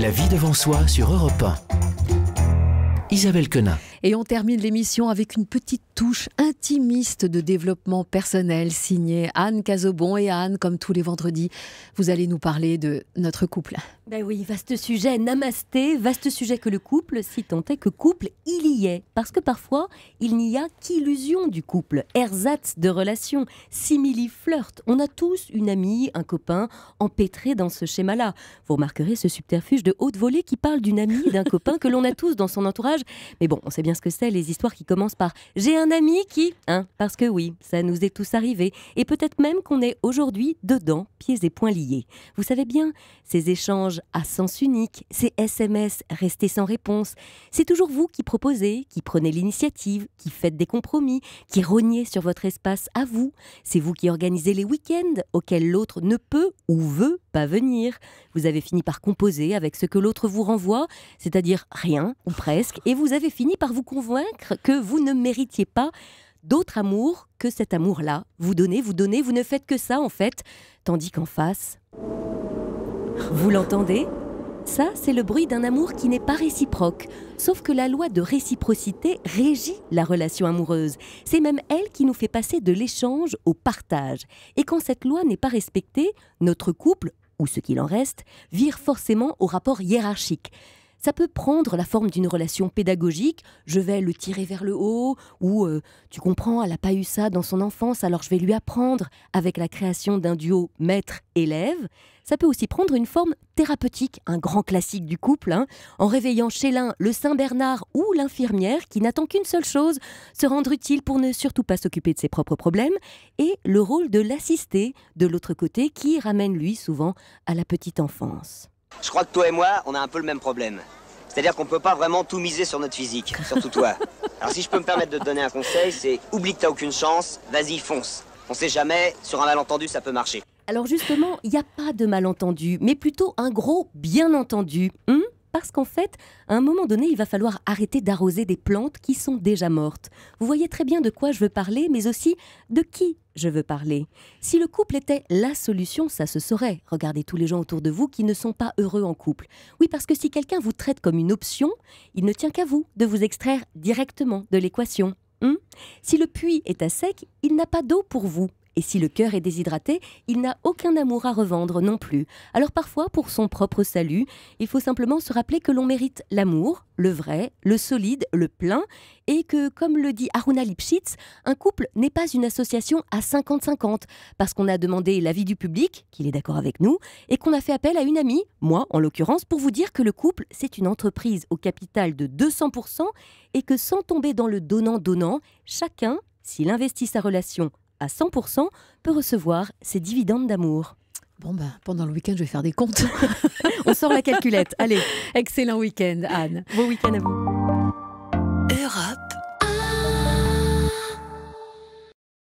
La vie devant soi sur Europe 1. Isabelle Quenin. Et on termine l'émission avec une petite touche intimiste de développement personnel signée Anne Cazobon. Et Anne, comme tous les vendredis, vous allez nous parler de notre couple. Ben oui, vaste sujet, namasté, vaste sujet que le couple, si tant est que couple il y est. Parce que parfois, il n'y a qu'illusion du couple, ersatz de relation, simili-flirt. On a tous une amie, un copain, empêtré dans ce schéma-là. Vous remarquerez ce subterfuge de haute volée qui parle d'une amie et d'un copain que l'on a tous dans son entourage. Mais bon, on sait bien ce que c'est, les histoires qui commencent par « j'ai un ami qui… » Parce que oui, ça nous est tous arrivé. Et peut-être même qu'on est aujourd'hui dedans, pieds et poings liés. Vous savez bien, ces échanges à sens unique, ces SMS restés sans réponse, c'est toujours vous qui proposez, qui prenez l'initiative, qui faites des compromis, qui rognez sur votre espace à vous. C'est vous qui organisez les week-ends auxquels l'autre ne peut ou veut pas venir. Vous avez fini par composer avec ce que l'autre vous renvoie, c'est-à-dire rien ou presque, et vous avez fini par vous convaincre que vous ne méritiez pas d'autre amour que cet amour-là. Vous donnez, vous ne faites que ça en fait, tandis qu'en face… Vous l'entendez ? Ça, c'est le bruit d'un amour qui n'est pas réciproque. Sauf que la loi de réciprocité régit la relation amoureuse. C'est même elle qui nous fait passer de l'échange au partage. Et quand cette loi n'est pas respectée, notre couple, ou ce qu'il en reste, vire forcément au rapport hiérarchique. Ça peut prendre la forme d'une relation pédagogique, je vais le tirer vers le haut, ou tu comprends, elle n'a pas eu ça dans son enfance, alors je vais lui apprendre, avec la création d'un duo maître-élève. Ça peut aussi prendre une forme thérapeutique, un grand classique du couple, en réveillant chez l'un le Saint-Bernard ou l'infirmière qui n'attend qu'une seule chose, se rendre utile pour ne surtout pas s'occuper de ses propres problèmes, et le rôle de l'assisté de l'autre côté qui ramène lui souvent à la petite enfance. Je crois que toi et moi, on a un peu le même problème. C'est-à-dire qu'on peut pas vraiment tout miser sur notre physique, surtout toi. Alors si je peux me permettre de te donner un conseil, c'est oublie que t'as aucune chance, vas-y fonce. On sait jamais, sur un malentendu ça peut marcher. Alors justement, il n'y a pas de malentendu, mais plutôt un gros bien entendu. Parce qu'en fait, à un moment donné, il va falloir arrêter d'arroser des plantes qui sont déjà mortes. Vous voyez très bien de quoi je veux parler, mais aussi de qui je veux parler. Si le couple était la solution, ça se saurait. Regardez tous les gens autour de vous qui ne sont pas heureux en couple. Oui, parce que si quelqu'un vous traite comme une option, il ne tient qu'à vous de vous extraire directement de l'équation. Si le puits est à sec, il n'a pas d'eau pour vous. Et si le cœur est déshydraté, il n'a aucun amour à revendre non plus. Alors parfois, pour son propre salut, il faut simplement se rappeler que l'on mérite l'amour, le vrai, le solide, le plein, et que, comme le dit Aruna Lipschitz, un couple n'est pas une association à 50-50, parce qu'on a demandé l'avis du public, qu'il est d'accord avec nous, et qu'on a fait appel à une amie, moi en l'occurrence, pour vous dire que le couple, c'est une entreprise au capital de 200%, et que sans tomber dans le donnant-donnant, chacun, s'il investit sa relation à 100%, peut recevoir ses dividendes d'amour. Bon pendant le week-end, je vais faire des comptes. On sort la calculette, allez. Excellent week-end, Anne. Bon week-end à vous.